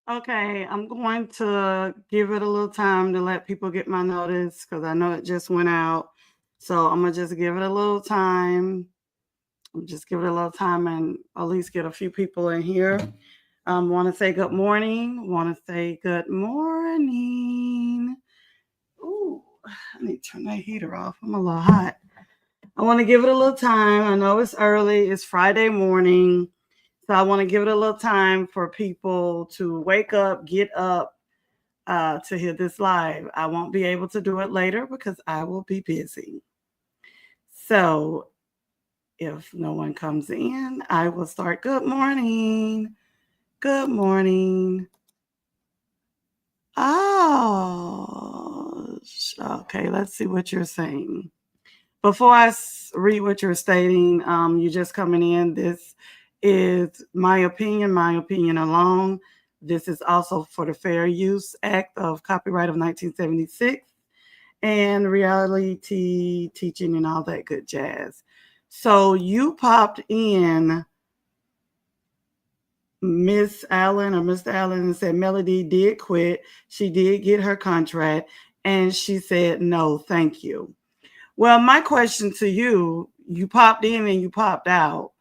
Okay, I'm going to give it a little time to let people get my notice because I know it just went out. So I'm gonna just give it a little time. Just give it a little time and at least get a few people in here. Want to say good morning. Want to say good morning. Ooh, I need to turn that heater off. I'm a little hot. I want to give it a little time. I know it's early. It's Friday morning. So I want to give it a little time for people to wake up, get up, to hear this live. I won't be able to do it later because I will be busy. So if no one comes in, I will start. Good morning. Good morning. Oh, okay. Let's see what you're saying. Before I read what you're stating, you just coming in. This is my opinion alone. This is also for the Fair Use Act of Copyright of 1976 and reality teaching and all that good jazz. So you popped in, Miss Allen or Mr. Allen, and said Melody did quit. She did get her contract, and she said no, thank you. Well, my question to you: you popped in and you popped out,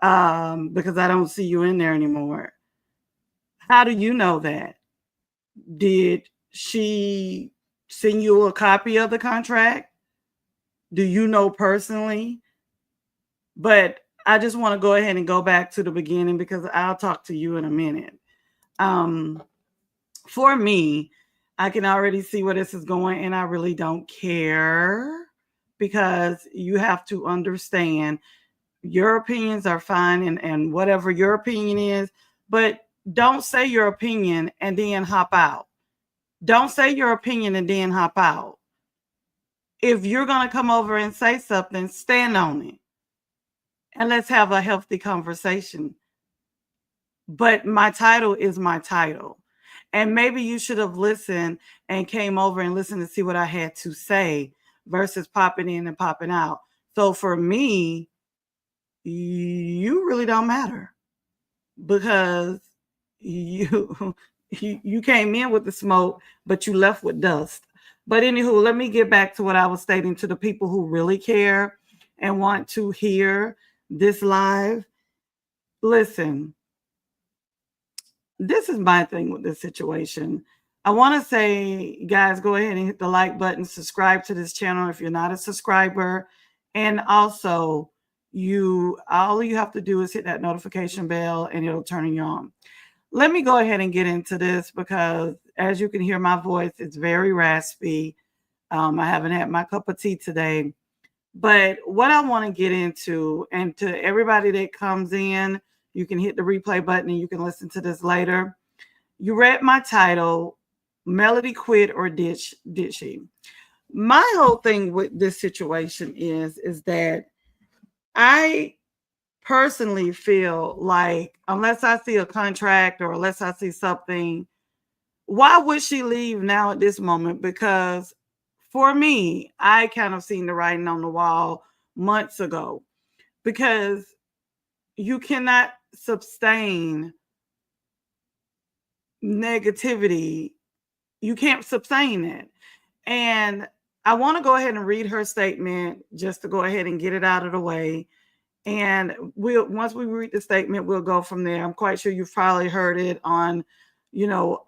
because I don't see you in there anymore. How do you know that? Did she send you a copy of the contract? Do you know personally? But I just want to go ahead and go back to the beginning because I'll talk to you in a minute. Um, for me, I can already see where this is going, and I really don't care because you have to understand your opinions are fine and whatever your opinion is, but don't say your opinion and then hop out. Don't say your opinion and then hop out. If you're going to come over and say something, stand on it and let's have a healthy conversation. But my title is my title. And maybe you should have listened and came over and listened to see what I had to say versus popping in and popping out. So for me, you really don't matter because you you came in with the smoke, but you left with dust. But anywho, let me get back to what I was stating to the people who really care and want to hear this live. Listen, this is my thing with this situation. I want to say, guys, go ahead and hit the like button, subscribe to this channel if you're not a subscriber, and also you all you have to do is hit that notification bell and it'll turn you on. Let me go ahead and get into this because as you can hear my voice, it's very raspy. I haven't had my cup of tea today. But what I want to get into, and to everybody that comes in, you can hit the replay button and you can listen to this later. You read my title, Melody Quit or Did She? My whole thing with this situation is that I personally feel like unless I see a contract or unless I see something, why would she leave now at this moment? Because for me, I kind of seen the writing on the wall months ago because you cannot sustain negativity. You can't sustain it. And I want to go ahead and read her statement just to go ahead and get it out of the way. And we'll once we read the statement, we'll go from there. I'm quite sure you've probably heard it on,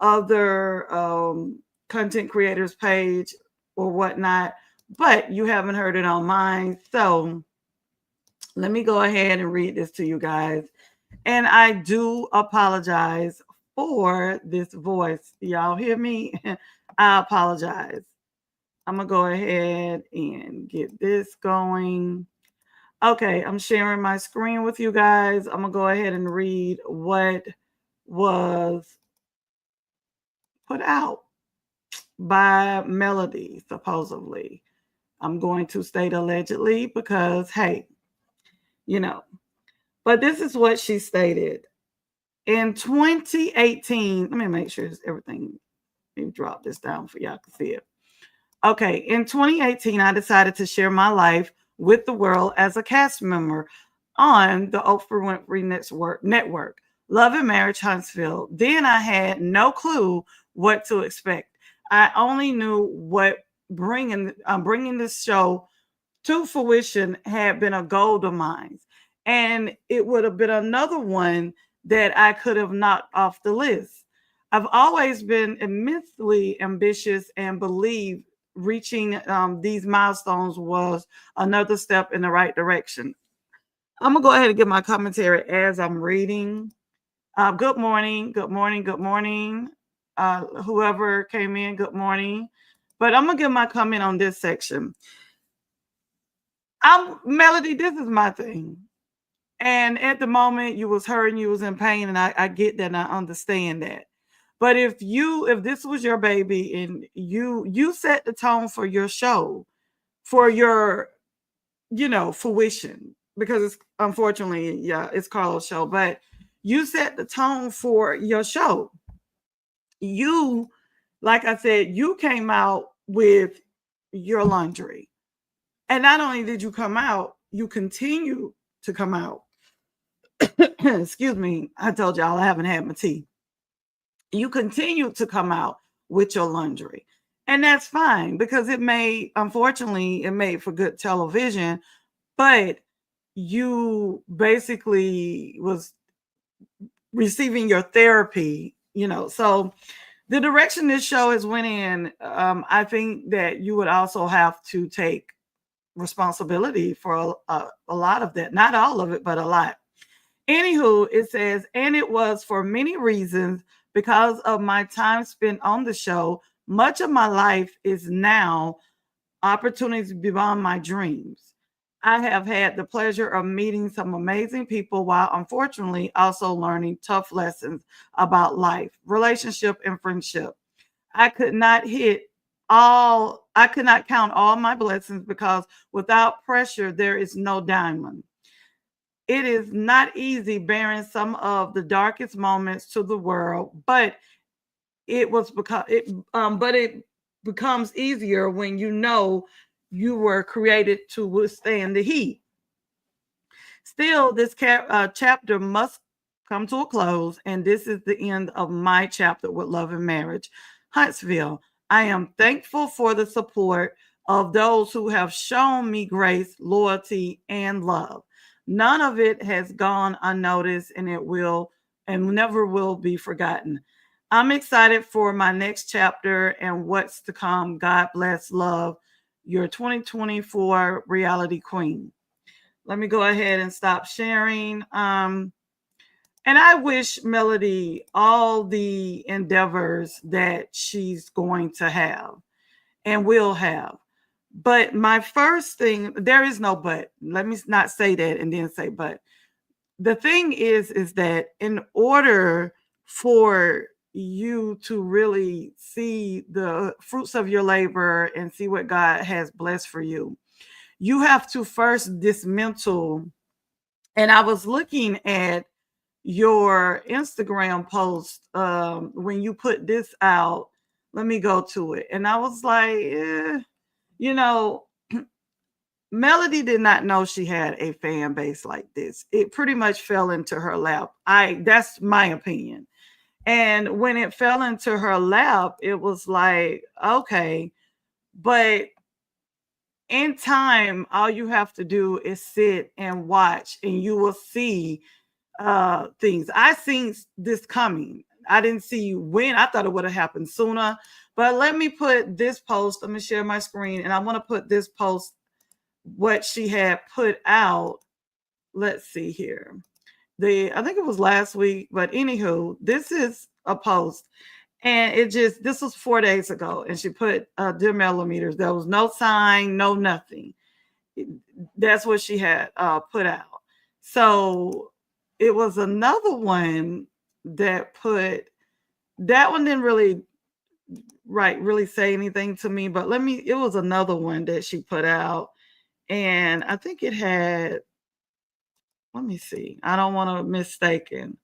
other content creators' page or whatnot, but you haven't heard it on mine. So let me go ahead and read this to you guys. And I do apologize for this voice. Y'all hear me? I apologize. I'm going to go ahead and get this going. Okay, I'm sharing my screen with you guys. I'm going to go ahead and read what was put out by Melody, supposedly. I'm going to state allegedly because, hey, you know, but this is what she stated. In 2018, let me make sure everything, let me drop this down for y'all to see it. Okay, in 2018, I decided to share my life with the world as a cast member on the Oprah Winfrey Network. Love and Marriage Huntsville. Then I had no clue what to expect. I only knew what bringing this show to fruition had been a goal of mine. And it would have been another one that I could have knocked off the list. I've always been immensely ambitious and believe reaching these milestones was another step in the right direction. I'm going to go ahead and give my commentary as I'm reading. Good morning, good morning, good morning. Whoever came in, good morning. But I'm going to give my comment on this section. I'm Melody, this is my thing. And at the moment you was hurting, you was in pain, and I get that and I understand that. But if this was your baby and you set the tone for your show, for your, fruition, because it's unfortunately, yeah, it's Carlos' show, but you set the tone for your show. You, like I said, you came out with your laundry. And not only did you come out, you continue to come out. Excuse me. I told y'all I haven't had my tea. You continue to come out with your laundry. And that's fine because unfortunately, it made for good television, but you basically was receiving your therapy. So the direction this show has went in, I think that you would also have to take responsibility for a lot of that. Not all of it, but a lot. Anywho, it says, and it was for many reasons because of my time spent on the show. Much of my life is now opportunities beyond my dreams. I have had the pleasure of meeting some amazing people while unfortunately also learning tough lessons about life, relationship, and friendship. I could not I could not count all my blessings because without pressure, there is no diamond. It is not easy bearing some of the darkest moments to the world, but it becomes easier when you know you were created to withstand the heat. Still, this chapter must come to a close, and this is the end of my chapter with Love and Marriage. Huntsville, I am thankful for the support of those who have shown me grace, loyalty, and love. None of it has gone unnoticed, and it will and never will be forgotten. I'm excited for my next chapter and what's to come. God bless, love, your 2024 reality queen. Let me go ahead and stop sharing. And I wish Melody all the endeavors that she's going to have and will have. But my first thing, there is no but. Let me not say that and then say but. The thing is that in order for you to really see the fruits of your labor and see what God has blessed for you, you have to first dismantle. And I was looking at your Instagram post when you put this out. Let me go to it. And I was like, you know, Melody did not know she had a fan base like this. It pretty much fell into her lap. That's my opinion. And when it fell into her lap, it was like, okay, but in time, all you have to do is sit and watch, and you will see things. I seen this coming. I didn't see when. I thought it would have happened sooner. But let me put this post. Let me share my screen, and I want to put this post, what she had put out. Let's see here. I think it was last week, but anywho, this is a post, and this was 4 days ago, and she put dear millimeters. There was no sign, no nothing. That's what she had put out. So it was another one that one didn't really say anything to me, but it was another one that she put out, and I think it had, let me see, I don't want to mistaken.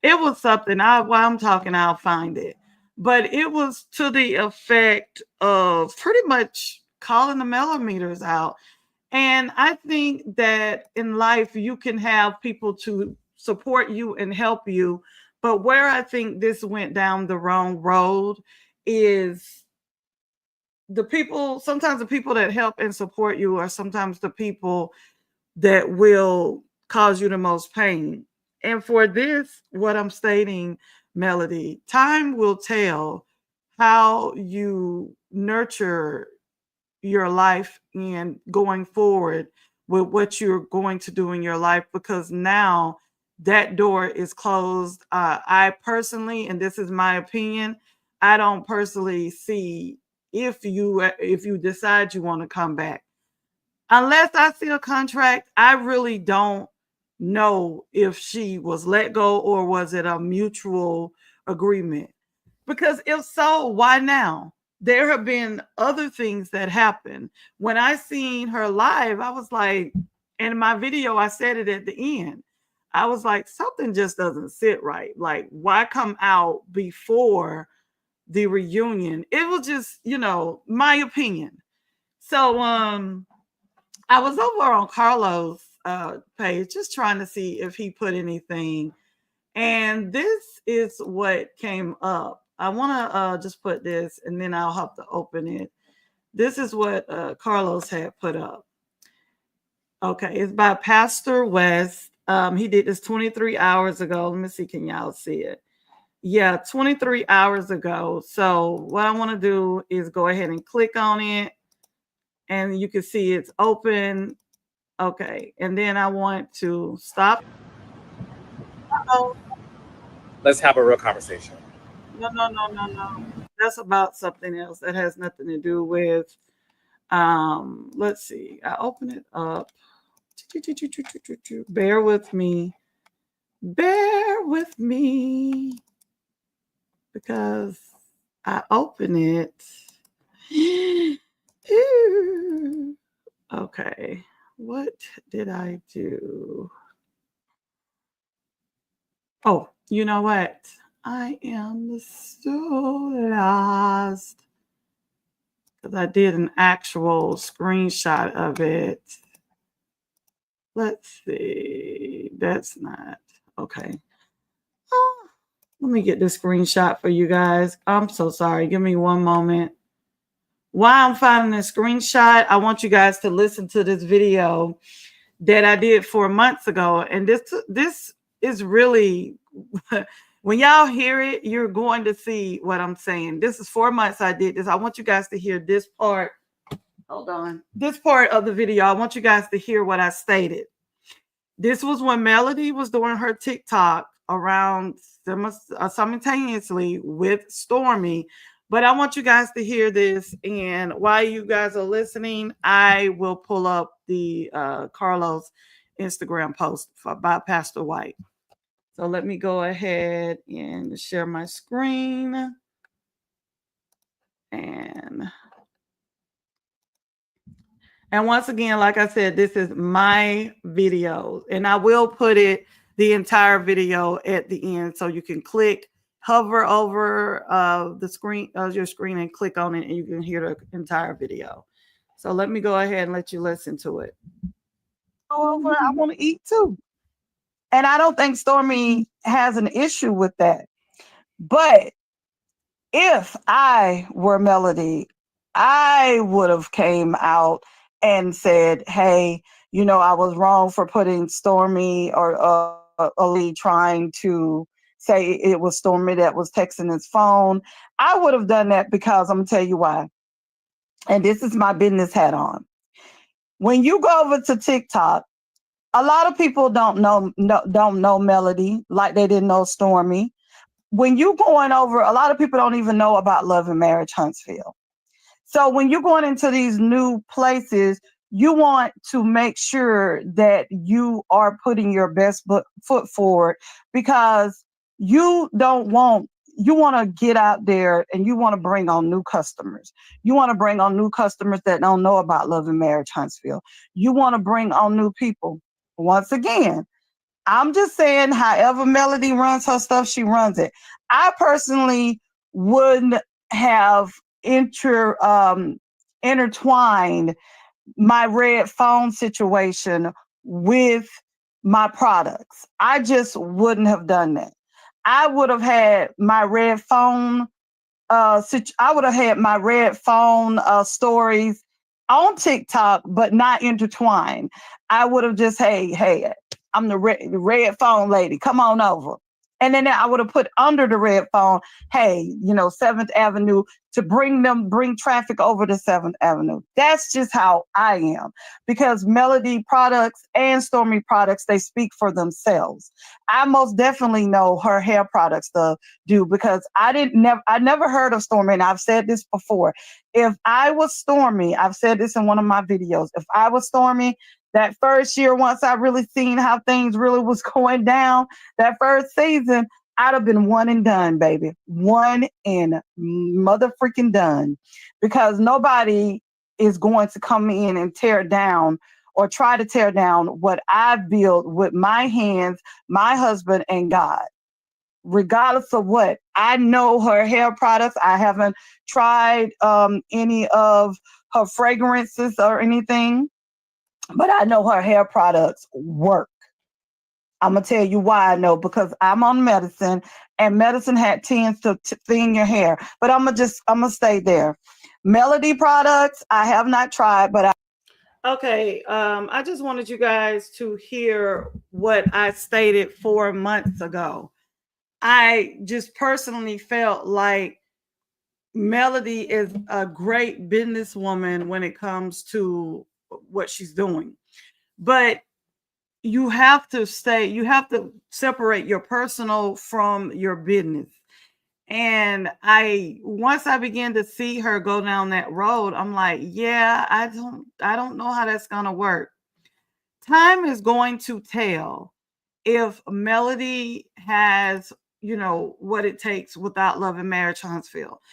It was something, while I'm talking, I'll find it. But it was to the effect of pretty much calling the millimeters out. And I think that in life, you can have people to support you and help you. But where I think this went down the wrong road is the people, sometimes the people that help and support you are sometimes the people that will cause you the most pain. And for this, what I'm stating, Melody, time will tell how you nurture your life and going forward with what you're going to do in your life, because now that door is closed. I personally, and this is my opinion, I don't personally see if you decide you want to come back. Unless I see a contract, I really don't know if she was let go or was it a mutual agreement. Because if so, why now? There have been other things that happened. When I seen her live, I was like, in my video, I said it at the end. I was like, something just doesn't sit right. Like, why come out before the reunion? It was just, my opinion. So I was over on Carlos' page just trying to see if he put anything, and this is what came up. I want to just put this, and then I'll have to open it. This is what Carlos had put up. Okay, it's by Pastor West. He did this 23 hours ago. Let me see, can y'all see it? Yeah, 23 hours ago. So what I want to do is go ahead and click on it, and you can see it's open. Okay, and then I want to stop. Oh, Let's have a real conversation. no, no, no, no, no. That's about something else that has nothing to do with. Let's see. I open it up. Bear with me. Bear with me because I open it. Okay. What did I do? Oh, you know what? I am so lost because I did an actual screenshot of it. Let's see. That's not okay. Oh, let me get this screenshot for you guys. I'm so sorry. Give me one moment. While I'm finding a screenshot, I want you guys to listen to this video that I did 4 months ago. And this is really when y'all hear it, you're going to see what I'm saying. This is 4 months I did this. I want you guys to hear this part. Hold on. This part of the video. I want you guys to hear what I stated. This was when Melody was doing her TikTok around simultaneously with Stormy. But I want you guys to hear this. And while you guys are listening, I will pull up the Carlos Instagram post by Pastor White. So let me go ahead and share my screen. And once again, like I said, this is my video, and I will put the entire video at the end, so you can hover over the screen, your screen, and click on it, and you can hear the entire video. So let me go ahead and let you listen to it. Over, I want to eat too, and I don't think Stormy has an issue with that. But if I were Melody, I would have came out and said, hey, I was wrong for putting Stormy or Ali trying to say it was Stormy that was texting his phone. I would have done that because I'm going to tell you why. And this is my business hat on. When you go over to TikTok, a lot of people don't know Melody like they didn't know Stormy. When you going over, a lot of people don't even know about Love and Marriage Huntsville. So when you're going into these new places, you want to make sure that you are putting your best foot forward, because you want to get out there and you want to bring on new customers. You want to bring on new customers that don't know about Love and Marriage Huntsville. You want to bring on new people. Once again, I'm just saying, however Melody runs her stuff, she runs it. I personally wouldn't have intertwined my red phone situation with my products. I just wouldn't have done that. I would have had my red phone I would have had my red phone stories on TikTok, but not intertwined. I would have just, hey, I'm the red phone lady. Come on over. And then I would have put under the red phone, hey, 7th Avenue to bring traffic over to 7th Avenue. That's just how I am because Melody products and Stormy products, they speak for themselves. I most definitely know her hair products, do because I never heard of Stormy, and I've said this before. If I was Stormy, I've said this in one of my videos. If I was Stormy, that first year, once I really seen how things really was going down, that first season, I'd have been one and done, baby. One and mother freaking done. Because nobody is going to come in and tear down or try to tear down what I've built with my hands, my husband, and God regardless of what. I know her hair products. I haven't tried any of her fragrances or anything, but I know her hair products work. I'm gonna tell you why I know because I'm on medicine, and medicine tends to thin your hair. But I'm gonna stay there. Melody products I have not tried, but okay. I just wanted you guys to hear what I stated 4 months ago. I just personally felt like Melody is a great businesswoman when it comes to what she's doing. But you have to separate your personal from your business. And once I began to see her go down that road, I'm like, yeah, I don't know how that's going to work. Time is going to tell if Melody has, what it takes without Love and Marriage Huntsville.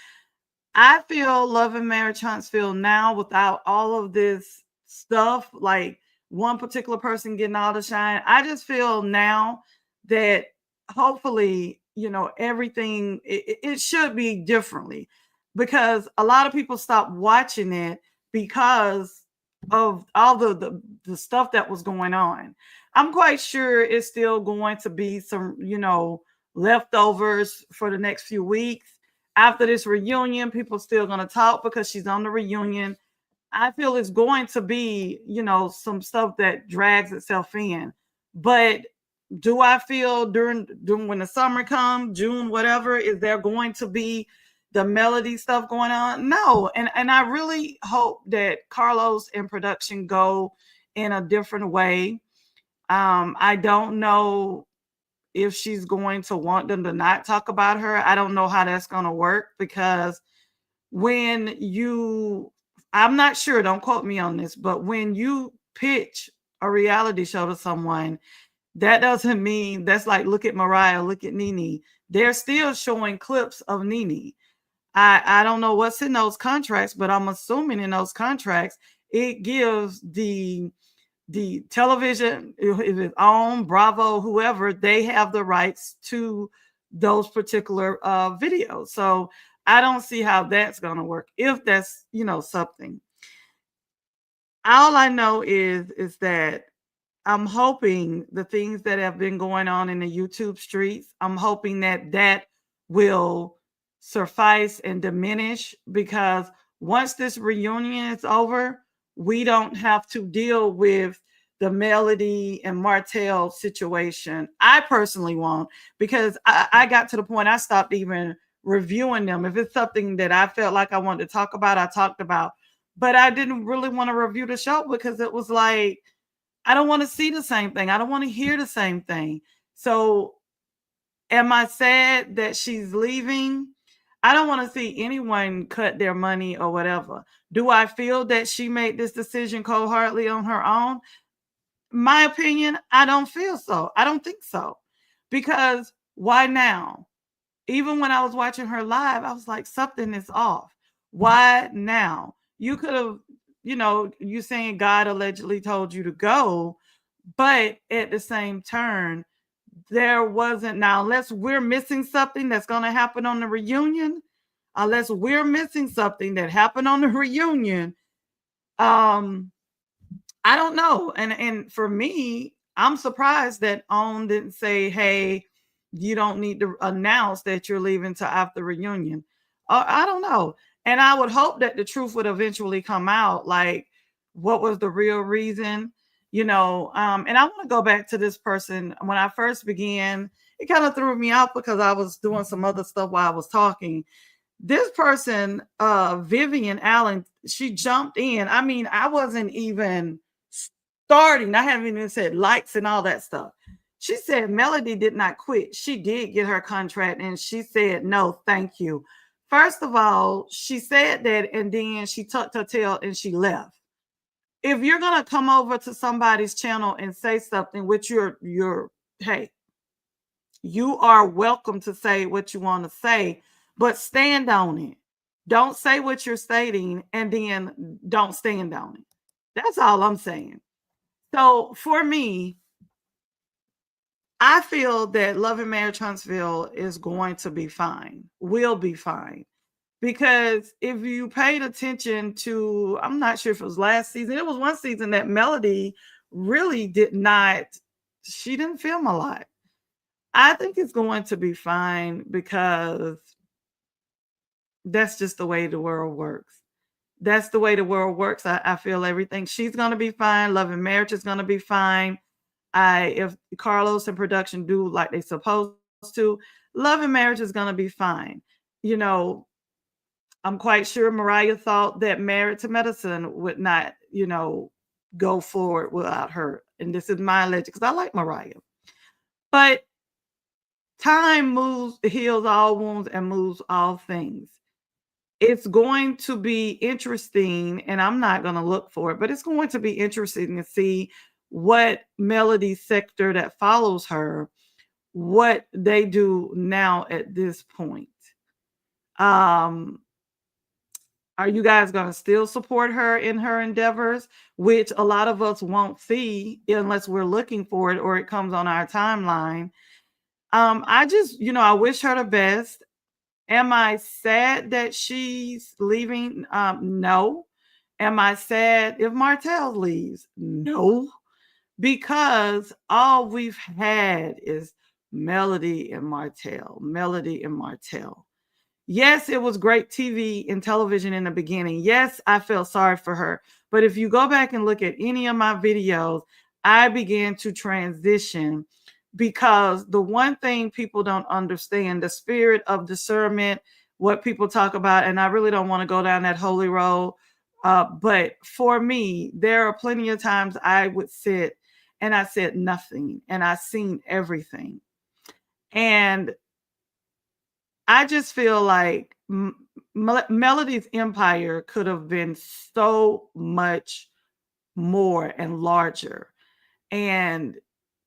I feel Love and Marriage Huntsville now without all of this stuff, like one particular person getting all the shine. I just feel now that hopefully, everything it should be differently because a lot of people stopped watching it because of all the stuff that was going on. I'm quite sure it's still going to be some, leftovers for the next few weeks after this reunion. People still going to talk because she's on the reunion. I feel it's going to be, some stuff that drags itself in. But do I feel during when the summer comes, June, whatever, is there going to be the Melody stuff going on? No. And I really hope that Carlos and production go in a different way. I don't know if she's going to want them to not talk about her. I don't know how that's going to work because when you, I'm not sure, don't quote me on this, but when you pitch a reality show to someone, that doesn't mean that's like, look at Mariah, look at Nene. They're still showing clips of Nene. I don't know what's in those contracts, but I'm assuming in those contracts, it gives the television, if it's on Bravo, whoever, they have the rights to those particular videos. So I don't see how that's going to work if that's, something. All I know is that I'm hoping the things that have been going on in the YouTube streets, I'm hoping that will suffice and diminish because once this reunion is over, we don't have to deal with the Melody and Martell situation. I personally won't because I got to the point I stopped even reviewing them. If it's something that I felt like I wanted to talk about, I talked about. But I didn't really want to review the show because it was like, I don't want to see the same thing. I don't want to hear the same thing. So, am I sad that she's leaving? I don't want to see anyone cut their money or whatever. Do I feel that she made this decision cold heartedly on her own? My opinion, I don't feel so. I don't think so. Because why now? Even when I was watching her live, I was like, something is off. Why now? You could have, you saying God allegedly told you to go, but at the same turn, there wasn't. Now, unless we're missing something that's going to happen on the reunion, unless we're missing something that happened on the reunion, I don't know. And for me, I'm surprised that OWN didn't say, hey, you don't need to announce that you're leaving to after reunion. I don't know. And I would hope that the truth would eventually come out. Like, what was the real reason? And I want to go back to this person. When I first began, it kind of threw me off because I was doing some other stuff while I was talking. This person, Vivian Allen, she jumped in. I mean, I wasn't even starting. I haven't even said likes and all that stuff. She said Melody did not quit. She did get her contract and she said, no, thank you. First of all, she said that and then she tucked her tail and she left. If you're going to come over to somebody's channel and say something, which hey, you are welcome to say what you want to say, but stand on it. Don't say what you're stating and then don't stand on it. That's all I'm saying. So for me, I feel that Love and Marriage Huntsville is going to be fine, will be fine. Because if you paid attention to, I'm not sure if it was last season, it was one season that Melody really she didn't film a lot. I think it's going to be fine because that's just the way the world works. That's the way the world works. I feel everything. She's going to be fine. Love and Marriage is going to be fine. If Carlos and production do like they're supposed to, Love and Marriage is going to be fine. I'm quite sure Mariah thought that Married to Medicine would not, go forward without her. And this is my legend because I like Mariah. But time heals all wounds and moves all things. It's going to be interesting, and I'm not going to look for it, but it's going to be interesting to see what Melody sector that follows her, what they do now at this point. Are you guys going to still support her in her endeavors, which a lot of us won't see unless we're looking for it or it comes on our timeline? I just, I wish her the best. Am I sad that she's leaving? No. Am I sad if Martell leaves? No. Because all we've had is Melody and Martell, Melody and Martell. Yes, it was great TV and television in the beginning. Yes, I felt sorry for her. But if you go back and look at any of my videos, I began to transition because the one thing people don't understand, the spirit of discernment, what people talk about, and I really don't want to go down that holy road. But for me, there are plenty of times I would sit and I said nothing and I seen everything. And I just feel like Melody's empire could have been so much more and larger. And,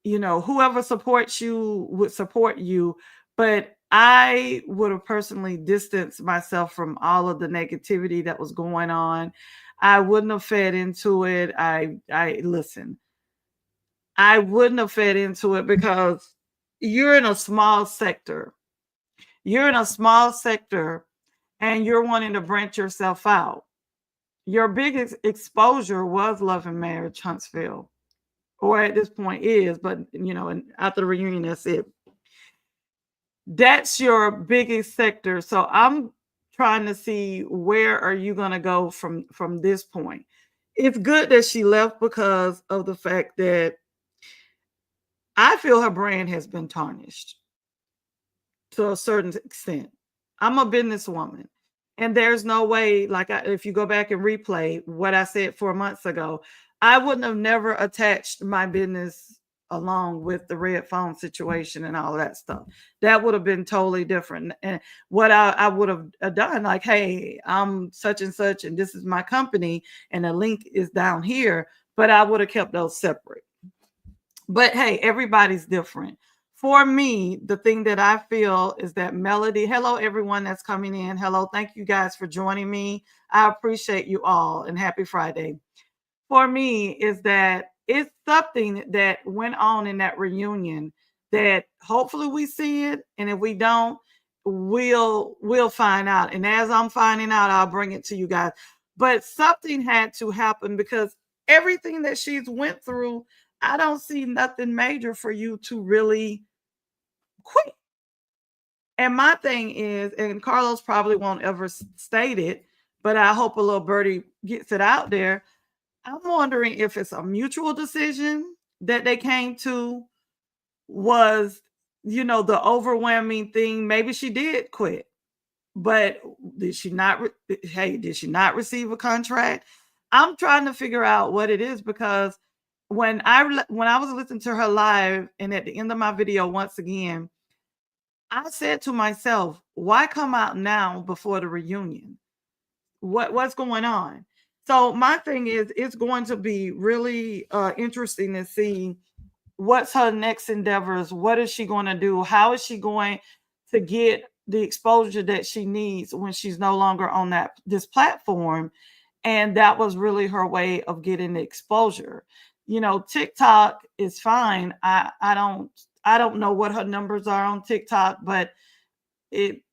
whoever supports you would support you. But I would have personally distanced myself from all of the negativity that was going on. I wouldn't have fed into it. I listen. I wouldn't have fed into it because you're in a small sector. You're in a small sector and you're wanting to branch yourself out. Your biggest exposure was Love and Marriage Huntsville, or at this point is, but and after the reunion, that's it. That's your biggest sector. So I'm trying to see where are you going to go from this point. It's good that she left because of the fact that I feel her brand has been tarnished to a certain extent. I'm a businesswoman. And there's no way, if you go back and replay what I said 4 months ago, I wouldn't have never attached my business along with the red phone situation and all that stuff. That would have been totally different. And what I would have done, like, hey, I'm such and such, and this is my company, and the link is down here, but I would have kept those separate. But hey, everybody's different. For me, the thing that I feel is that Melody, hello, everyone that's coming in. Hello, thank you guys for joining me. I appreciate you all and happy Friday. For me, is that it's something that went on in that reunion that hopefully we see it. And if we don't, we'll find out. And as I'm finding out, I'll bring it to you guys. But something had to happen because everything that she's went through, I don't see nothing major for you to really quit. And my thing is, and Carlos probably won't ever state it, but I hope a little birdie gets it out there. I'm wondering if it's a mutual decision that they came to, was, the overwhelming thing. Maybe she did quit, but did she not? Hey, did she not receive a contract? I'm trying to figure out what it is, because when I was listening to her live, and at the end of my video, once again, I said to myself, why come out now before the reunion? What's going on? So my thing is, it's going to be really interesting to see what's her next endeavors. What is she going to do? How is she going to get the exposure that she needs when she's no longer on this platform? And that was really her way of getting the exposure. TikTok is fine. I don't know what her numbers are on TikTok, but it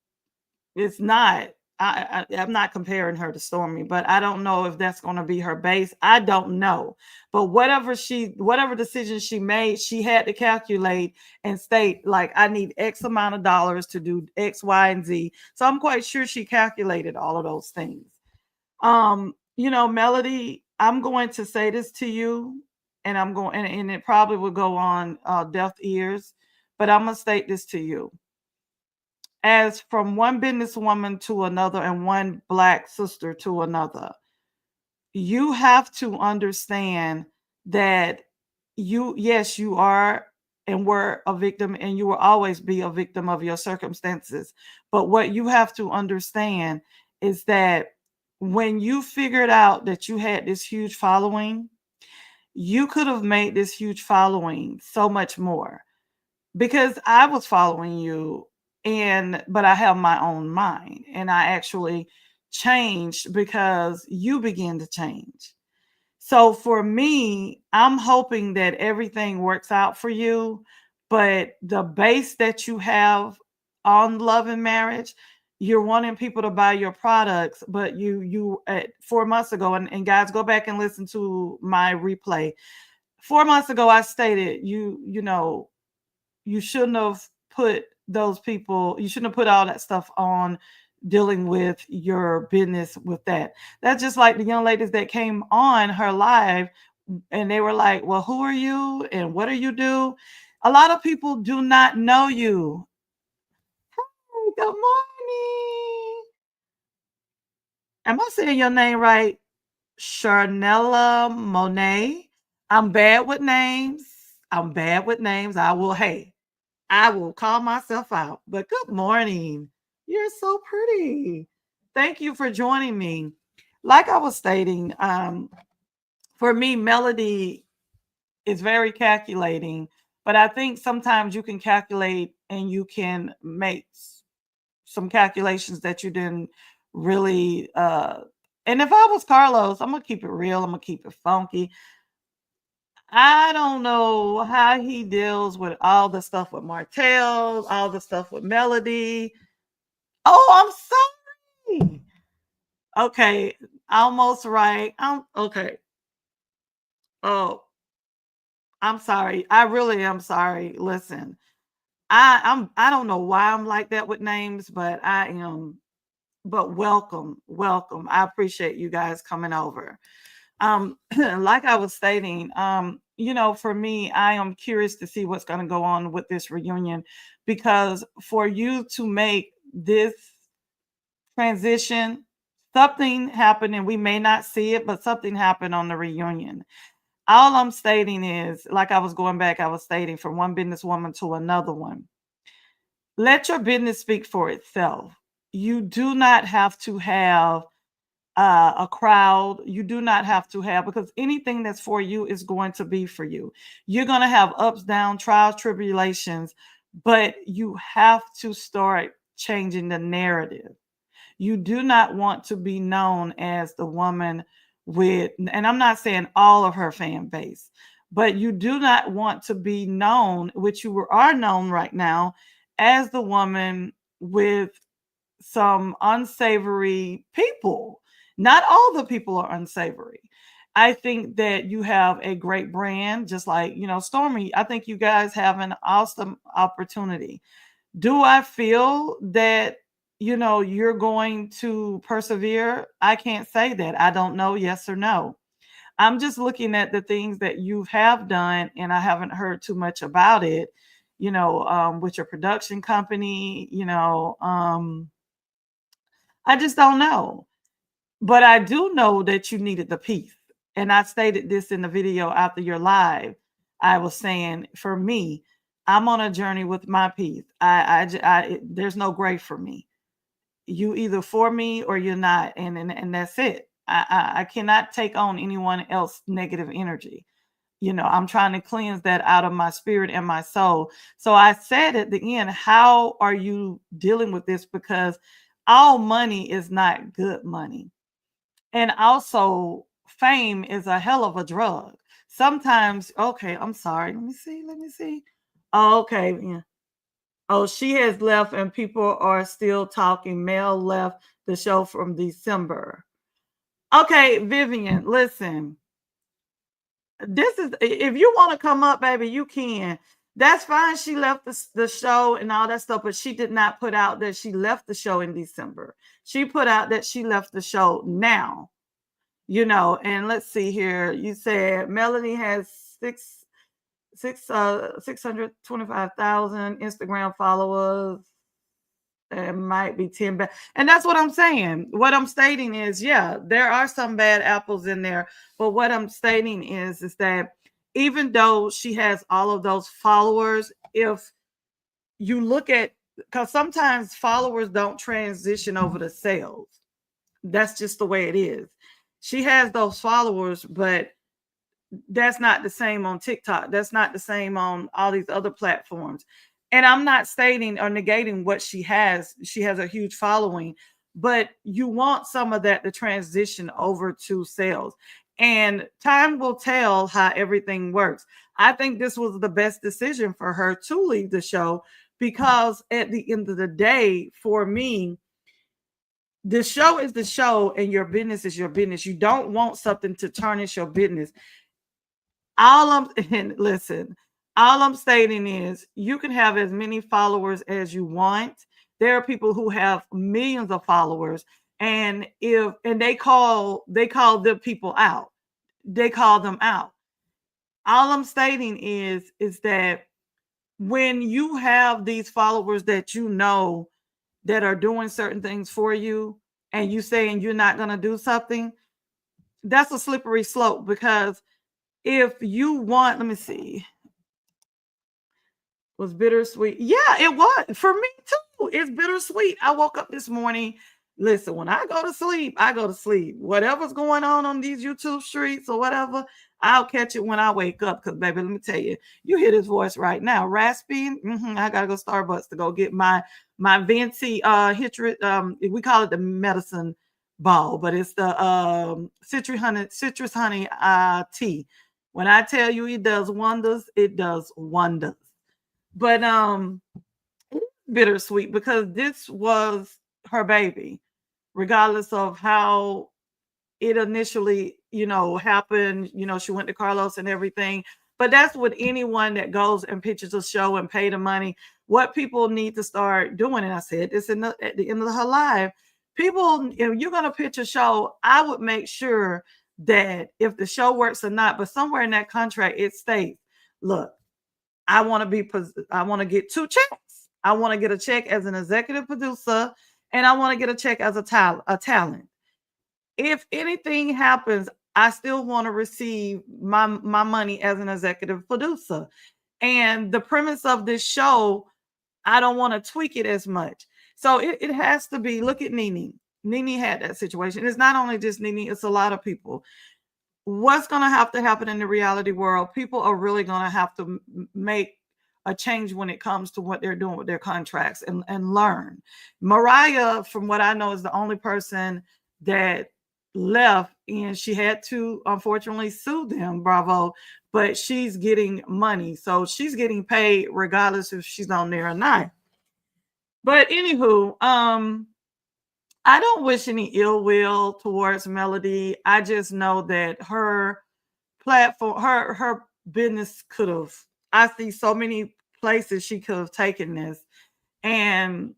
it's not. I'm not comparing her to Stormy, but I don't know if that's going to be her base. I don't know. But whatever decision she made, she had to calculate and state, like, I need X amount of dollars to do X, Y, and Z. So I'm quite sure she calculated all of those things. Melody, I'm going to say this to you, and and it probably will go on deaf ears, but I'm gonna state this to you, as from one businesswoman to another and one black sister to another. You have to understand that yes, you are and were a victim, and you will always be a victim of your circumstances. But what you have to understand is that when you figured out that you had this huge following, you could have made this huge following so much more, because I was following you, but I have my own mind, and I actually changed because you began to change. So for me, I'm hoping that everything works out for you, but the base that you have on love and marriage, you're wanting people to buy your products, but you 4 months ago, and guys, go back and listen to my replay. 4 months ago, I stated, you shouldn't have put those people, you shouldn't have put all that stuff on dealing with your business with that. That's just like the young ladies that came on her live, and they were like, well, who are you and what do you do? A lot of people do not know you. Hey, good morning. Am I saying your name right? Charnella Monet. I'm bad with names. I'm bad with names. I will call myself out. But good morning. You're so pretty. Thank you for joining me. Like I was stating, for me, Melody is very calculating, but I think sometimes you can calculate and you can make some calculations that you didn't really. And if I was Carlos, I'm gonna keep it real. I'm gonna keep it funky. I don't know how he deals with all the stuff with Martell, all the stuff with Melody. Oh, I'm sorry. Okay, almost right. I'm okay. Oh, I'm sorry. I really am sorry. Listen, I don't know why I'm like that with names, but I am. But welcome, welcome. I appreciate you guys coming over. Like I was stating, for me, I am curious to see what's going to go on with this reunion, because for you to make this transition, something happened, and we may not see it, but something happened on the reunion. All I'm stating is, like I was going back, I was stating, from one businesswoman to another one. Let your business speak for itself. You do not have to have a crowd. You do not have to have, because anything that's for you is going to be for you. You're going to have ups, downs, trials, tribulations, but you have to start changing the narrative. You do not want to be known as the woman with, and I'm not saying all of her fan base, but you do not want to be known, which you are known right now, as the woman with some unsavory people. Not all the people are unsavory. I think that you have a great brand, just like, Stormy. I think you guys have an awesome opportunity. Do I feel that, you're going to persevere? I can't say that. I don't know, yes or no. I'm just looking at the things that you have done, and I haven't heard too much about it, with your production company, I just don't know. But I do know that you needed the peace. And I stated this in the video after your live. I was saying, for me, I'm on a journey with my peace. There's no gray for me. You either for me or you're not, and that's it. I cannot take on anyone else negative energy. I'm trying to cleanse that out of my spirit and my soul. So I said at the end, how are you dealing with this? Because all money is not good money. And also, fame is a hell of a drug. Sometimes, okay, I'm sorry. Let me see. Let me see. Oh, okay. Yeah. Oh, she has left and people are still talking. Mel left the show from December. Okay, Vivian, listen. This is, if you want to come up, baby, you can. That's fine. She left the show and all that stuff, but she did not put out that she left the show in December. She put out that she left the show now. And let's see here. You said Melanie has 625,000 Instagram followers. It might be 10 bad. And that's what I'm saying. What I'm stating is, yeah, there are some bad apples in there. But what I'm stating is that even though she has all of those followers, if you look at, because sometimes followers don't transition over to sales. That's just the way it is. She has those followers, but that's not the same on TikTok. That's not the same on all these other platforms. And I'm not stating or negating what she has. She has a huge following, but you want some of that to transition over to sales. And time will tell how everything works. I think this was the best decision for her to leave the show because at the end of the day, for me, the show is the show and your business is your business. You don't want something to tarnish your business. All I'm and listen, all I'm stating is you can have as many followers as you want. There are people who have millions of followers, and they call the people out. They call them out. All I'm stating is that when you have these followers that that are doing certain things for you, and you saying you're not going to do something, that's a slippery slope because if you want, let me see, was bittersweet. Yeah, it was for me too. It's bittersweet. I woke up this morning. Listen, when I go to sleep, I go to sleep. Whatever's going on these YouTube streets or whatever, I'll catch it when I wake up. Because, baby, let me tell you, you hear this voice right now, raspy. I gotta go Starbucks to go get my Venti we call it the medicine ball, but it's the citrus honey tea. When I tell you it does wonders, it does wonders. But bittersweet because this was her baby, regardless of how it initially, happened. She went to Carlos and everything. But that's what anyone that goes and pitches a show and pay the money. What people need to start doing, and I said this at the end of her live, people, if you're going to pitch a show, I would make sure that if the show works or not, but somewhere in that contract it states, look, I want to get two checks. I want to get a check as an executive producer, and I want to get a check as a talent. If anything happens, I still want to receive my money as an executive producer. And the premise of this show, I don't want to tweak it as much. So it has to be, look at Nene. Nene had that situation. It's not only just Nene, it's a lot of people. What's going to happen in the reality world? People are really going to have to make a change when it comes to what they're doing with their contracts and learn. Mariah, from what I know, is the only person that left, and she had to unfortunately sue them. Bravo. But she's getting money. So she's getting paid regardless if she's on there or not. But anywho, I don't wish any ill will towards Melody. I just know that her platform, her business could have. I see so many places she could have taken this, and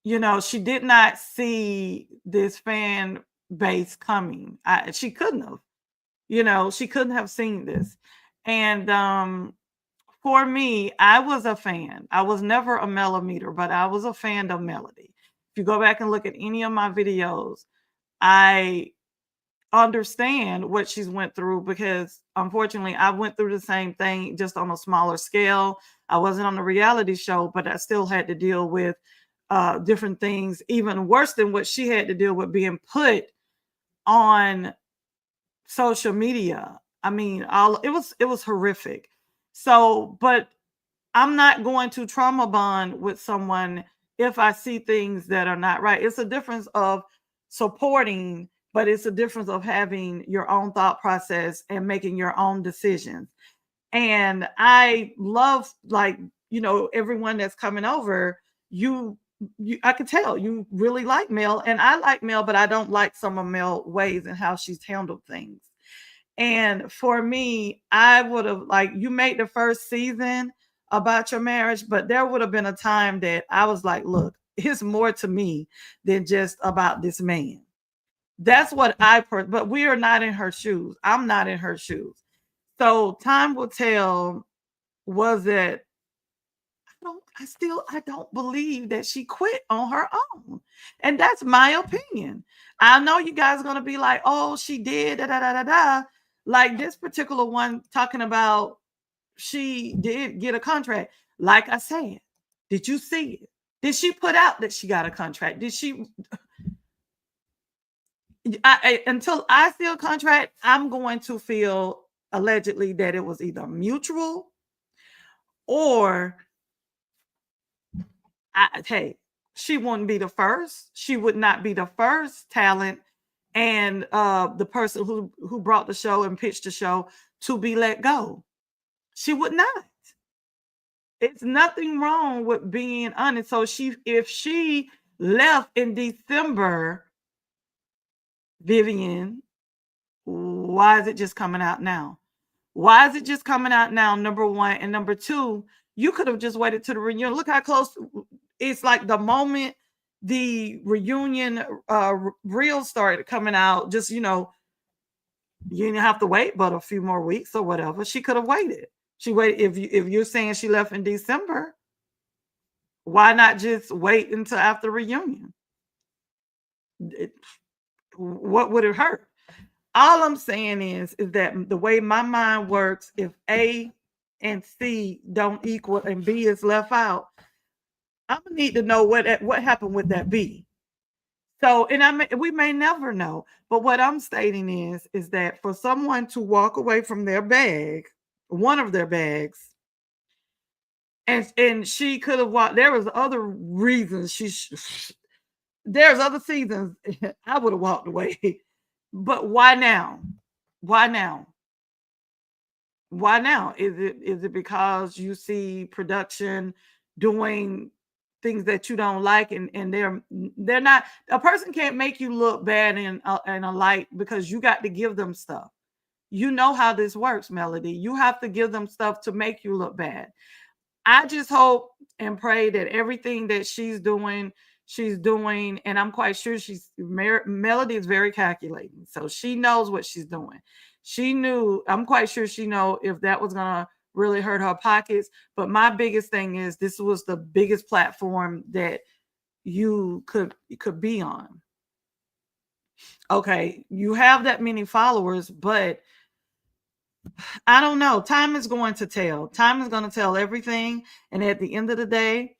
she did not see this fan base coming. She couldn't have. She couldn't have seen this, and for me, I was a fan. I was never a millimeter, but I was a fan of Melody. If you go back and look at any of my videos, I understand what she's went through because unfortunately I went through the same thing just on a smaller scale. I wasn't on a reality show, but I still had to deal with different things, even worse than what she had to deal with being put on social media. I mean, all it was horrific. So, but I'm not going to trauma bond with someone if I see things that are not right. It's a difference of supporting, but it's a difference of having your own thought process and making your own decisions. And I love, like, everyone that's coming over, I could tell you really like Mel, and I like Mel, but I don't like some of Mel ways and how she's handled things. And for me, I would have, like, you made the first season about your marriage, but there would have been a time that I was like, look, it's more to me than just about this man. That's what but we are not in her shoes. I'm not in her shoes. So time will tell. Was it, I don't believe that she quit on her own. And that's my opinion. I know you guys are gonna be like, oh, she did, da da da da da. Like this particular one talking about she did get a contract. Like I said, did you see it? Did she put out that she got a contract? Did she until I see a contract, I'm going to feel allegedly that it was either mutual or hey, she wouldn't be the first. She would not be the first talent and the person who brought the show and pitched the show to be let go. She would not. It's nothing wrong with being honest. So if she left in December, Vivian, why is it just coming out now? Why is it just coming out now? Number one. And number two, you could have just waited to the reunion. Look how close it's like the moment the reunion reel started coming out, just, you didn't have to wait but a few more weeks or whatever. She could have waited. She waited. If you're saying she left in December, why not just wait until after reunion? What would it hurt? All I'm saying is that the way my mind works, if A and C don't equal and B is left out, I'm gonna need to know what happened with that B. So, and we may never know, but what I'm stating is that for someone to walk away from their bag, one of their bags, and she could have walked. There was other reasons there's other seasons I would have walked away, but why now? Why now? Why now? Is it because you see production doing things that you don't like, and they're not, a person can't make you look bad in a light because you got to give them stuff. You know how this works, Melody. You have to give them stuff to make you look bad. I just hope and pray that everything that she's doing, and I'm quite sure Melody is very calculating, so she knows what she's doing. She knew, I'm quite sure she know if that was gonna really hurt her pockets. But my biggest thing is this was the biggest platform that you could be on. Okay, you have that many followers, but I don't know. Time is going to tell. Time is going to tell everything. And at the end of the day,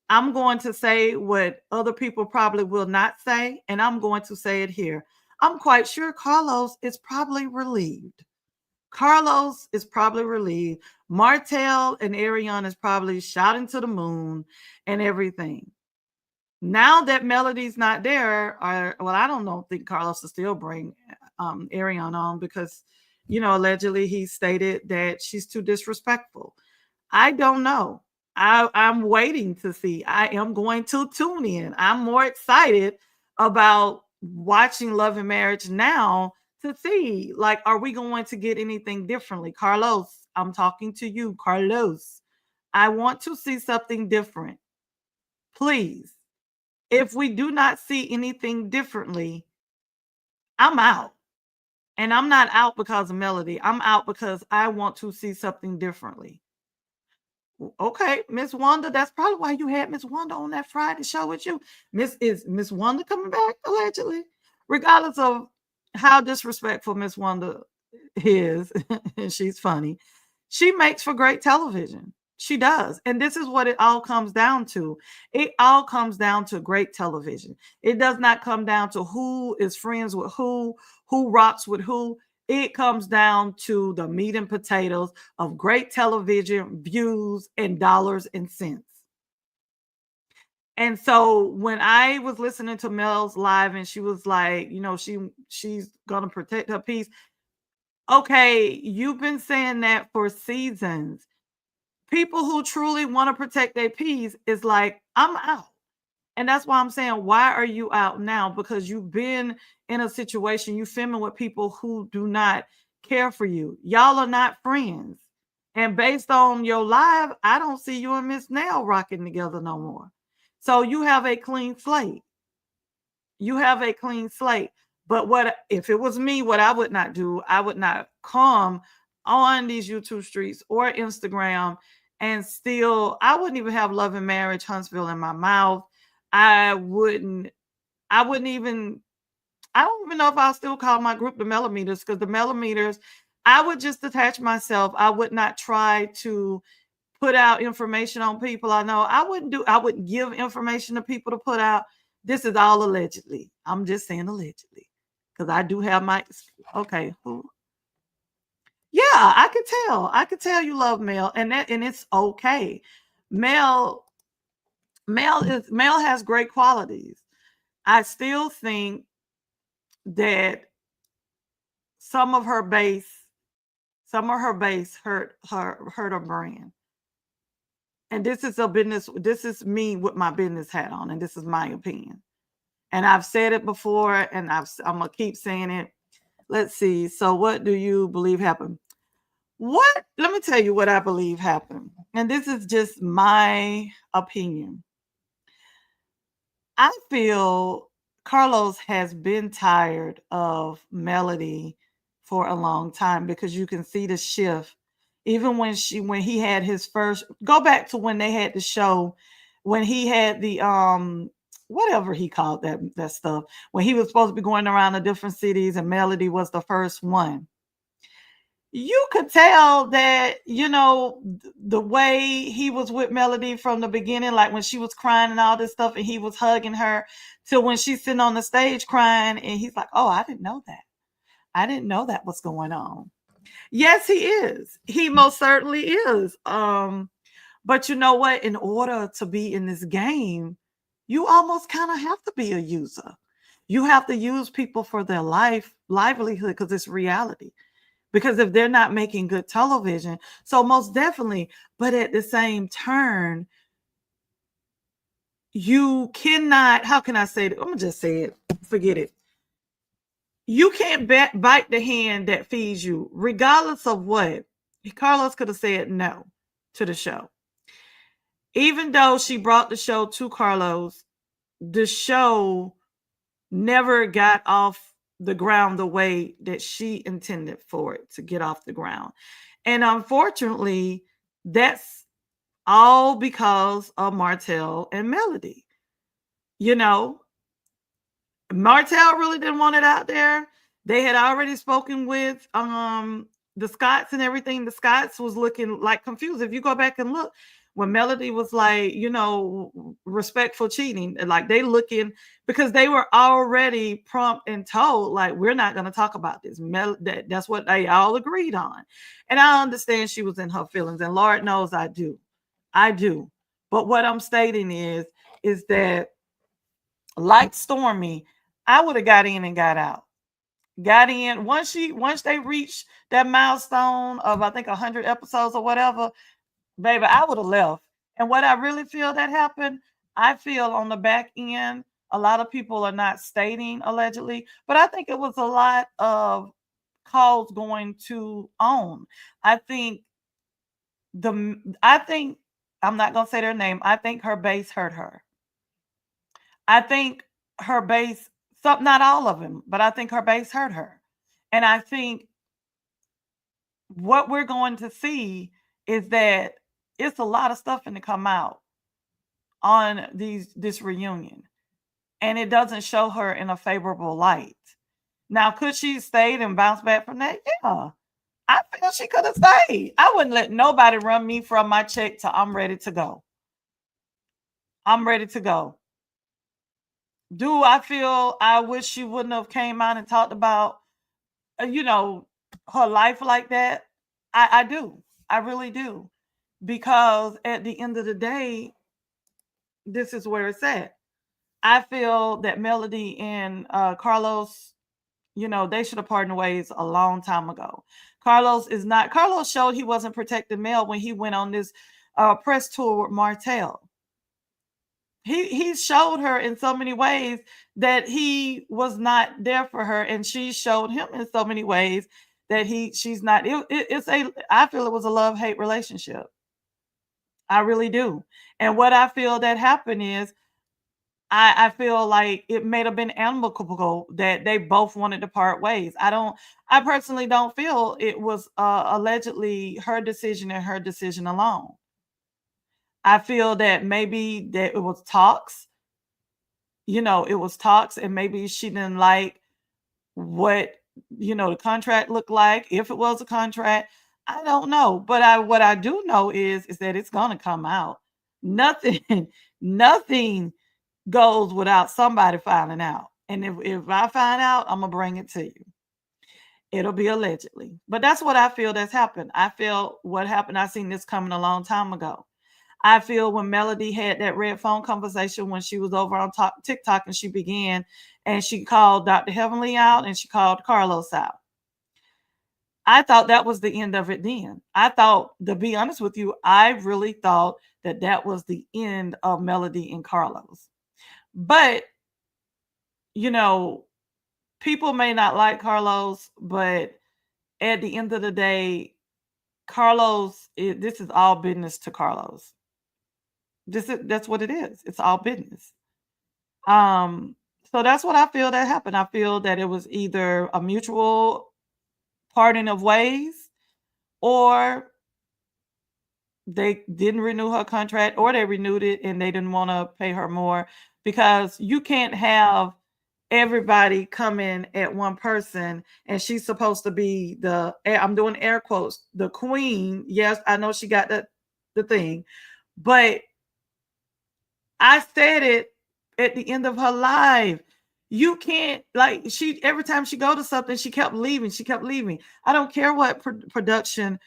I'm going to say what other people probably will not say, and I'm going to say it here. I'm quite sure Carlos is probably relieved. Carlos is probably relieved. Martell and Ariana is probably shouting to the moon and everything. Now that Melody's not there, I don't know, think Carlos will still bring Ariana on because, allegedly he stated that she's too disrespectful. I don't know. I'm waiting to see. I am going to tune in. I'm more excited about watching Love and Marriage now to see, like, are we going to get anything differently? Carlos, I'm talking to you, Carlos. I want to see something different. Please. If we do not see anything differently, I'm out. And I'm not out because of Melody. I'm out because I want to see something differently. Okay, Miss Wanda, that's probably why you had Miss Wanda on that Friday show with you. Miss Wanda coming back allegedly, regardless of how disrespectful Miss Wanda is, and she's funny. She makes for great television. She does, and this is what it all comes down to. It all comes down to great television. It does not come down to who is friends with who rocks with who. It comes down to the meat and potatoes of great television, views, and dollars and cents. And so when I was listening to Mel's live and she was like, she's gonna protect her peace. Okay, you've been saying that for seasons. People who truly want to protect their peace is like, I'm out. And that's why I'm saying, why are you out now? Because you've been in a situation, you filming with people who do not care for you. Y'all are not friends. And based on your live, I don't see you and Miss Nail rocking together no more. So you have a clean slate. You have a clean slate. But what if it was me, what I would not do, I would not come on these YouTube streets or Instagram and still, I wouldn't even have Love and Marriage Huntsville in my mouth. I wouldn't, I wouldn't even, I don't even know if I'll still call my group the Millimeters, because the Millimeters, I would just detach myself. I would not try to put out information on people. I know I wouldn't give information to people to put out. This is all allegedly. I'm just saying allegedly. Because I do have my okay. Yeah, I could tell. I could tell you love Mel, and it's okay. Mel Mel has great qualities. I still think that some of her base, hurt her brand. And this is a business, this is me with my business hat on, and this is my opinion. And I've said it before, and I'm gonna keep saying it. Let's see. So, what do you believe happened? What? Let me tell you what I believe happened. And this is just my opinion. I feel Carlos has been tired of Melody for a long time, because you can see the shift. Even when he had his first, go back to when they had the show, when he had the whatever he called that stuff, when he was supposed to be going around the different cities and Melody was the first one. You could tell that, the way he was with Melody from the beginning, like when she was crying and all this stuff, and he was hugging her, till when she's sitting on the stage crying, and he's like, "Oh, I didn't know that. I didn't know that was going on." Yes, he is. He most certainly is. But you know what? In order to be in this game, you almost kind of have to be a user. You have to use people for their livelihood, because it's reality. Because if they're not making good television, so most definitely, but at the same turn, you cannot, how can I say it? I'm gonna just say it, forget it. You can't bite the hand that feeds you, regardless of what. Carlos could have said no to the show. Even though she brought the show to Carlos, the show never got off the ground the way that she intended for it to get off the ground. And unfortunately, that's all because of Martell and Melody. You know, Martell really didn't want it out there. They had already spoken with the Scots and everything. The Scots was looking like confused. If you go back and look, when Melody was like, respectful cheating, like they looking, because they were already prompt and told, like, we're not going to talk about this. That's what they all agreed on. And I understand she was in her feelings, and Lord knows I do. I do. But what I'm stating is that, like Stormy, I would have got in and got out. Got in once they reached that milestone of, I think, 100 episodes or whatever, baby, I would have left. And what I really feel that happened, I feel on the back end A lot of people are not stating allegedly, but I think it was a lot of calls going to own. I think I think I'm not gonna say their name. I think her base hurt her. I think her base, some, not all of them, but I think her base hurt her. And I think what we're going to see is that it's a lot of stuff in to come out on this reunion, and it doesn't show her in a favorable light. Now, could she stayed and bounce back from that? Yeah, I feel she could have stayed. I wouldn't let nobody run me from my check till I'm ready to go. I'm ready to go. Do I feel I wish she wouldn't have came out and talked about, you know, her life like that? I do. I really do. Because at the end of the day, this is where it's at. I feel that Melody and Carlos, they should have parted ways a long time ago. Carlos showed he wasn't protecting Mel when he went on this press tour with Martell. He showed her in so many ways that he was not there for her, and she showed him in so many ways that she's not. I feel it was a love-hate relationship. I really do. And what I feel that happened is I feel like it may have been amicable that they both wanted to part ways. I personally don't feel it was allegedly her decision and her decision alone. I feel that maybe that it was talks, it was talks, and maybe she didn't like what, the contract looked like. If it was a contract, I don't know. But what I do know is that it's going to come out. Nothing, nothing goes without somebody finding out. And if I find out, I'm gonna bring it to you. It'll be allegedly. But that's what I feel that's happened. I feel what happened. I seen this coming a long time ago. I feel when Melody had that red phone conversation when she was over on TikTok and she began and she called Dr. Heavenly out and she called Carlos out. I thought that was the end of it then. I thought, to be honest with you, I really thought that was the end of Melody and Carlos. But, people may not like Carlos, but at the end of the day, this is all business to Carlos. That's what it is. It's all business. So that's what I feel that happened. I feel that it was either a mutual parting of ways, or they didn't renew her contract, or they renewed it and they didn't want to pay her more, because you can't have everybody come in at one person, and she's supposed to be I'm doing air quotes, the queen. Yes, I know she got the thing, but I said it at the end of her life. You can't, like, every time she go to something, she kept leaving. I don't care what production,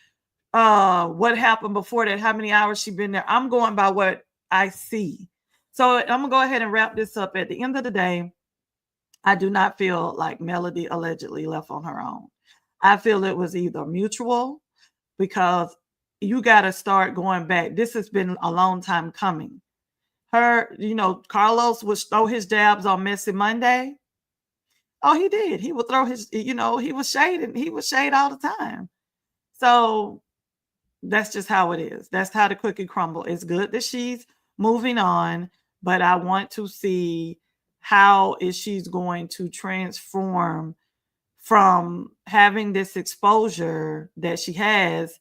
what happened before that, how many hours she been there. I'm going by what I see. So I'm gonna go ahead and wrap this up. At the end of the day, I do not feel like Melody allegedly left on her own. I feel it was either mutual, because you got to start going back. This has been a long time coming. Carlos would throw his jabs on Messy Monday. Oh, he did. He would throw his, he was shading. He was shade all the time. So that's just how it is. That's how the cookie crumble. It's good that she's moving on, but I want to see how is she's going to transform from having this exposure that she has.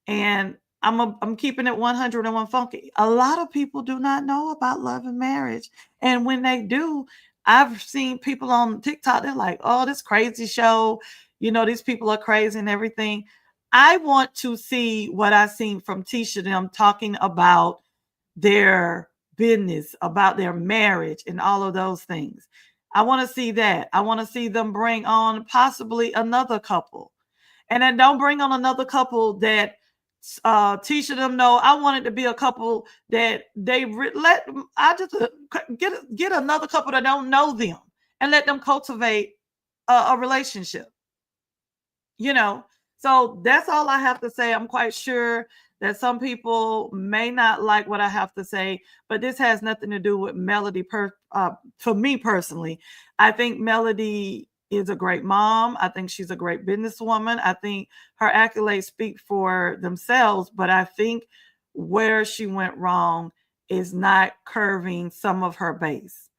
And I'm keeping it 101 funky. A lot of people do not know about love and marriage. And when they do, I've seen people on TikTok, they're like, oh, this crazy show, these people are crazy and everything. I want to see what I've seen from Tisha, them talking about their business, about their marriage and all of those things. I want to see that. I want to see them bring on possibly another couple. And then don't bring on another couple that Tisha them know. I want it to be a couple that get another couple that don't know them and let them cultivate a relationship. So that's all I have to say. I'm quite sure that some people may not like what I have to say, but this has nothing to do with Melody. For me personally, I think Melody is a great mom. I think she's a great businesswoman. I think her accolades speak for themselves, but I think where she went wrong is not curving some of her base.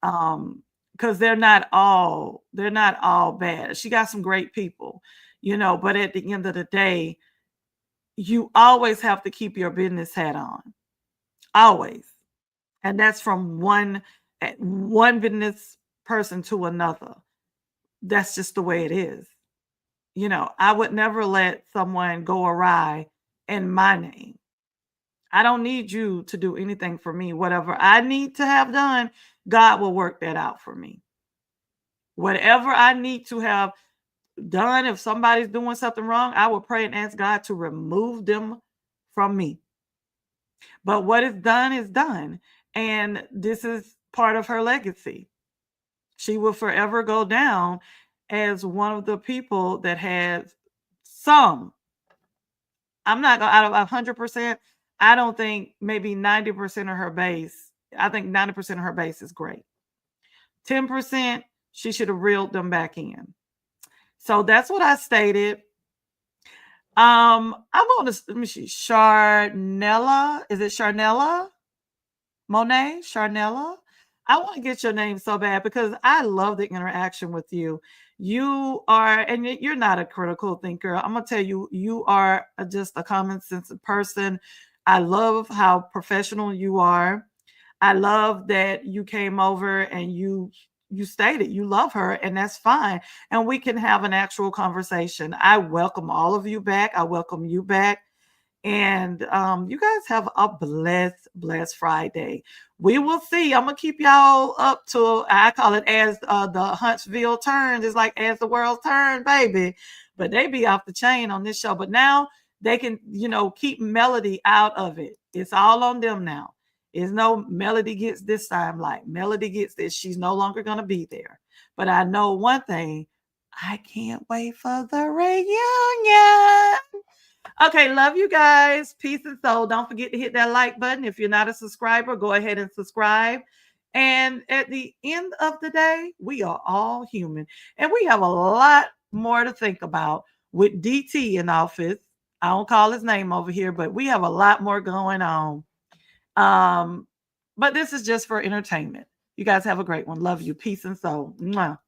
Because they're not all bad. She got some great people, but at the end of the day, you always have to keep your business hat on. Always. And that's from one business person to another. That's just the way it is. I would never let someone go awry in my name. I don't need you to do anything for me. Whatever I need to have done, God will work that out for me. Whatever I need to have done, if somebody's doing something wrong, I will pray and ask God to remove them from me. But what is done is done. And this is part of her legacy. She will forever go down as one of the people that has some. I'm not going out of 100%. I don't think maybe 90% of her base. I think 90% of her base is great. 10%, she should have reeled them back in. So that's what I stated. I'm on this. Let me see. Charnella. Is it Charnella? Monet? Charnella? I want to get your name so bad because I love the interaction with you. You are, and you're not a critical thinker. I'm gonna tell you, you are just a common sense person. I love how professional you are. I love that you came over and you stated you love her, and that's fine. And we can have an actual conversation. I welcome all of you back. I welcome you back. And you guys have a blessed Friday. We will see. I'm gonna keep y'all up to, I call it as the Huntsville turns. It's like as the world turn, baby. But they be off the chain on this show. But now they can, keep Melody out of it. It's all on them now. It's no Melody gets this time, like Melody gets this. She's no longer gonna be there. But I know one thing. I can't wait for the reunion. Okay, love you guys. Peace and soul. Don't forget to hit that like button. If you're not a subscriber, go ahead and subscribe. And at the end of the day, we are all human. And we have a lot more to think about with DT in office. I don't call his name over here, but we have a lot more going on. Um, but this is just for entertainment. You guys have a great one. Love you. Peace and soul. Mwah.